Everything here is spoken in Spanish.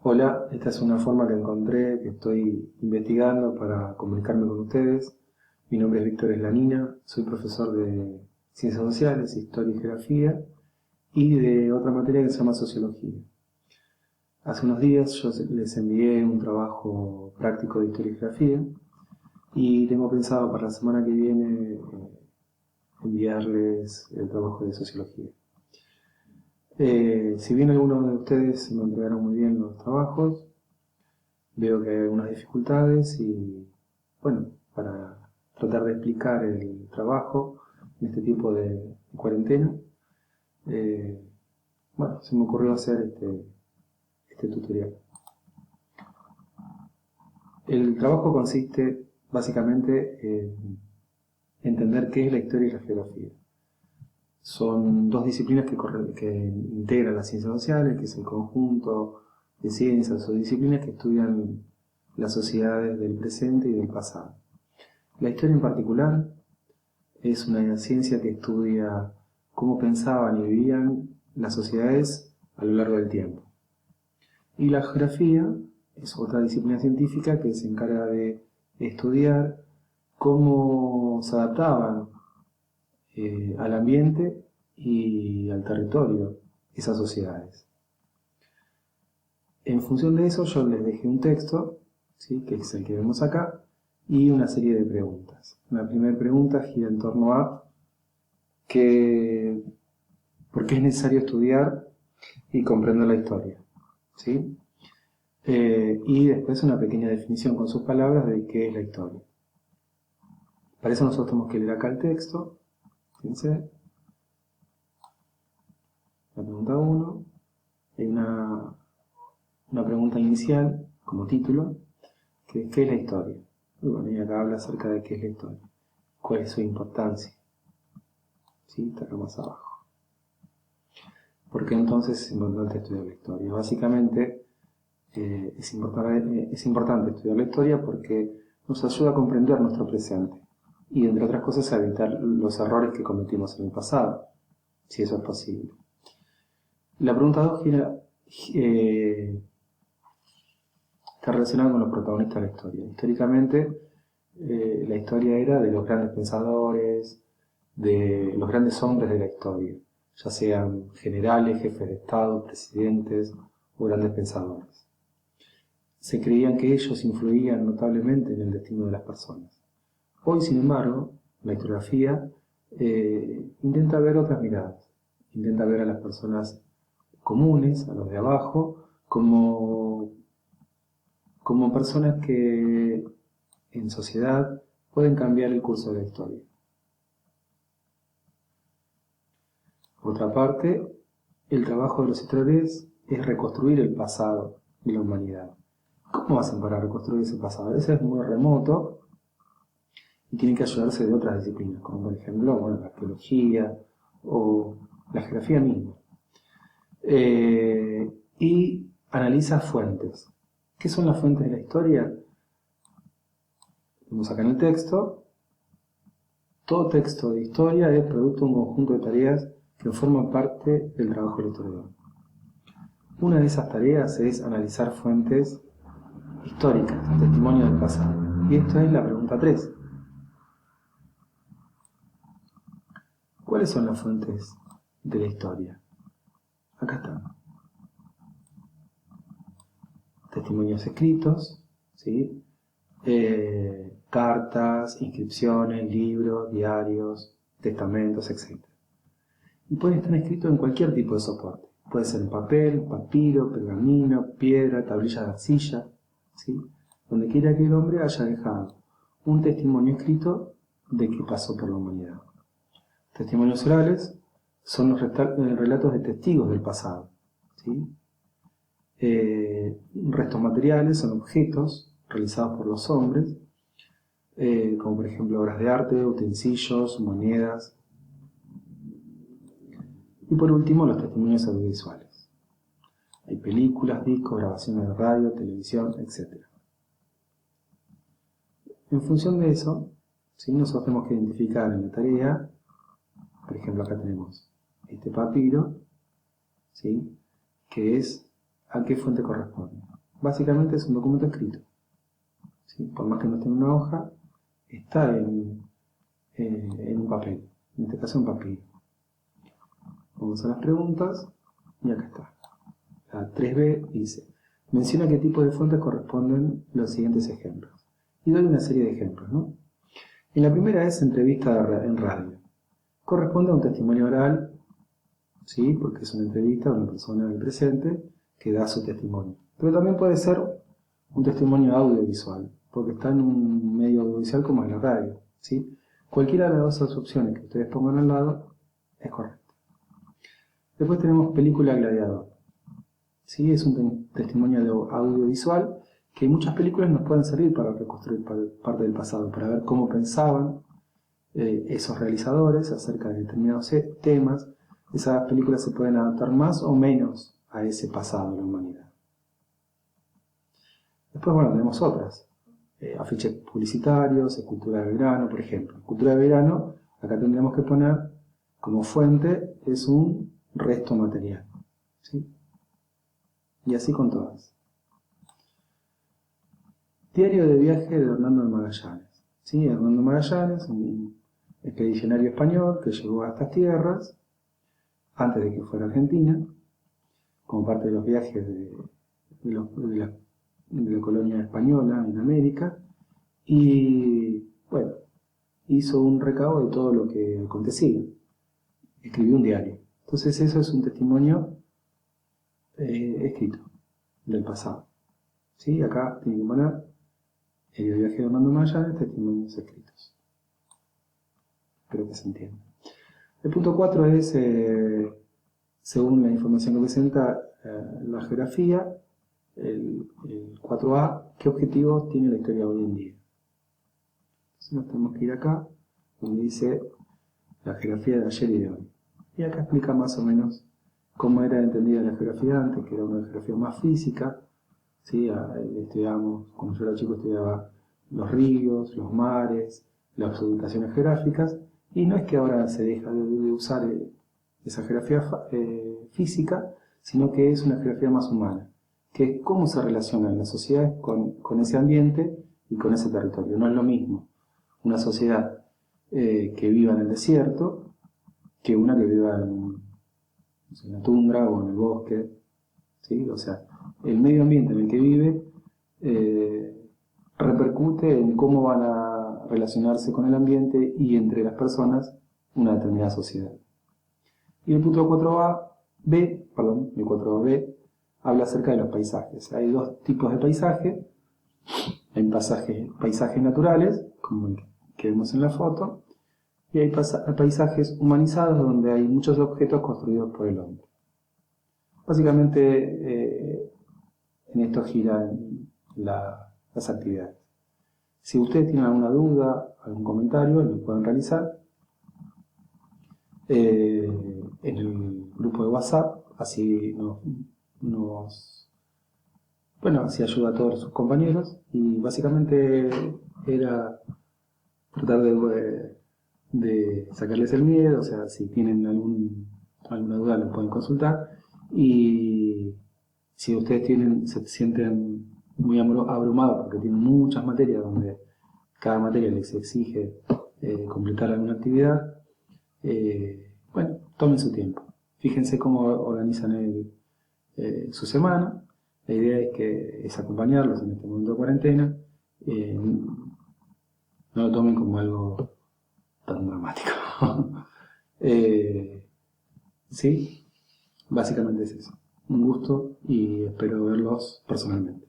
Hola, esta es una forma que encontré, que estoy investigando para comunicarme con ustedes. Mi nombre es Víctor Eslanina, soy profesor de Ciencias Sociales, Historia y Geografía y de otra materia que se llama Sociología. Hace unos días yo les envié un trabajo práctico de Historia y Geografía y tengo pensado para la semana que viene enviarles el trabajo de Sociología. Si bien algunos de ustedes me entregaron muy bien los trabajos, veo que hay algunas dificultades y, bueno, para tratar de explicar el trabajo en este tipo de cuarentena, bueno, se me ocurrió hacer este tutorial. El trabajo consiste básicamente en entender qué es la historia y la geografía. Son dos disciplinas que integran las ciencias sociales, que es el conjunto de ciencias o disciplinas que estudian las sociedades del presente y del pasado. La historia en particular es una ciencia que estudia cómo pensaban y vivían las sociedades a lo largo del tiempo. Y la geografía es otra disciplina científica que se encarga de estudiar cómo se adaptaban al ambiente y al territorio esas sociedades. En función de eso yo les dejé un texto, ¿sí?, que es el que vemos acá, y una serie de preguntas. La primera pregunta gira en torno a por qué es necesario estudiar y comprender la historia, ¿sí? Y después una pequeña definición con sus palabras de qué es la historia. Para eso nosotros tenemos que leer acá el texto. Fíjense. La pregunta 1. Hay una pregunta inicial como título, que es ¿qué es la historia? Y bueno, y acá habla acerca de qué es la historia. ¿Cuál es su importancia? ¿Sí? Está acá más abajo. ¿Por qué entonces es importante estudiar la historia? Básicamente es importante estudiar la historia porque nos ayuda a comprender nuestro presente y, entre otras cosas, a evitar los errores que cometimos en el pasado, si eso es posible. La pregunta 2 está relacionada con los protagonistas de la historia. Históricamente, la historia era de los grandes pensadores, de los grandes hombres de la historia, ya sean generales, jefes de Estado, presidentes o grandes pensadores. Se creían que ellos influían notablemente en el destino de las personas. Hoy, sin embargo, la historiografía intenta ver otras miradas, intenta ver a las personas comunes, a los de abajo, como personas que en sociedad pueden cambiar el curso de la historia. Por otra parte, el trabajo de los historiadores es reconstruir el pasado de la humanidad. ¿Cómo hacen para reconstruir ese pasado? A veces es muy remoto y tienen que ayudarse de otras disciplinas, como por ejemplo la arqueología o la geografía misma. Y analiza fuentes. ¿Qué son las fuentes de la historia? Vemos acá en el texto. Todo texto de historia es producto de un conjunto de tareas que forman parte del trabajo del historiador. Una de esas tareas es analizar fuentes históricas, testimonios del pasado. Y esto es la pregunta 3. ¿Cuáles son las fuentes de la historia? Acá están. Testimonios escritos, ¿sí? Cartas, inscripciones, libros, diarios, testamentos, etc. Y pueden estar escritos en cualquier tipo de soporte. Puede ser en papel, papiro, pergamino, piedra, tablilla de arcilla, ¿sí? Donde quiera que el hombre haya dejado un testimonio escrito de que pasó por la humanidad. Testimonios orales son los relatos de testigos del pasado, ¿sí? Restos materiales son objetos realizados por los hombres, como por ejemplo obras de arte, utensilios, monedas. Y por último, los testimonios audiovisuales. Hay películas, discos, grabaciones de radio, televisión, etc. En función de eso, ¿sí?, nosotros tenemos que identificar en la tarea, por ejemplo acá tenemos este papiro, ¿sí?, que es a qué fuente corresponde. básicamente es un documento escrito. ¿Sí? Por más que no esté en una hoja, está en un papel, en este caso en papel. Vamos a las preguntas y acá está. La 3B dice, menciona qué tipo de fuentes corresponden los siguientes ejemplos. Y doy una serie de ejemplos, ¿no? En la primera es entrevista en radio. Corresponde a un testimonio oral, ¿sí? Porque es una entrevista a una persona del presente que da su testimonio. Pero también puede ser un testimonio audiovisual, porque está en un medio audiovisual como es la radio, ¿sí? Cualquiera de las dos opciones que ustedes pongan al lado es correcta. Después tenemos película Gladiador. ¿Sí? Es un testimonio audiovisual que en muchas películas nos pueden servir para reconstruir parte del pasado, para ver cómo pensaban esos realizadores acerca de determinados temas. Esas películas se pueden adaptar más o menos a ese pasado de la humanidad. Después, bueno, tenemos otras. Afiches publicitarios, escultura de Belgrano, por ejemplo. Escultura de Belgrano, acá tendríamos que poner como fuente, es un resto material. ¿Sí? Y así con todas. Diario de viaje de Hernando de Magallanes. ¿Sí? Hernando de Magallanes, un expedicionario español que llegó a estas tierras antes de que fuera Argentina, como parte de los viajes de la colonia española en América, y bueno, hizo un recabo de todo lo que acontecía. Escribió un diario. Entonces eso es un testimonio escrito del pasado. ¿Sí? Acá tiene que poner el viaje de Hernando Magallanes, testimonios escritos. Espero que se entienda. El punto 4 es, según la información que presenta la geografía, el 4A, ¿qué objetivos tiene la historia hoy en día? Entonces nos tenemos que ir acá, donde dice la geografía de ayer y de hoy. Y acá explica más o menos cómo era entendida la geografía antes, que era una geografía más física. ¿Sí? Estudiábamos, cuando yo era chico estudiaba los ríos, los mares, las ubicaciones geográficas, y no es que ahora se deja de usar esa geografía física, sino que es una geografía más humana, que es cómo se relacionan las sociedades con ese ambiente y con ese territorio. No es lo mismo una sociedad que viva en el desierto que una que viva en la tundra o en el bosque. ¿Sí? O sea, el medio ambiente en el que vive repercute en cómo van a relacionarse con el ambiente y entre las personas una determinada sociedad. Y el punto 4B habla acerca de los paisajes. Hay dos tipos de paisajes. Hay paisajes naturales, como el que vemos en la foto, y hay paisajes humanizados donde hay muchos objetos construidos por el hombre. Básicamente en esto giran las actividades. Si ustedes tienen alguna duda, algún comentario, lo pueden realizar en el grupo de WhatsApp, así así ayuda a todos sus compañeros, y básicamente era tratar de sacarles el miedo. O sea, si tienen alguna duda lo pueden consultar, y si ustedes se sienten muy abrumados porque tienen muchas materias donde cada materia les exige completar alguna actividad, bueno, tomen su tiempo. Fíjense cómo organizan su semana. La idea es acompañarlos en este momento de cuarentena. No lo tomen como algo tan dramático. ¿Sí? Básicamente es eso. Un gusto y espero verlos personalmente.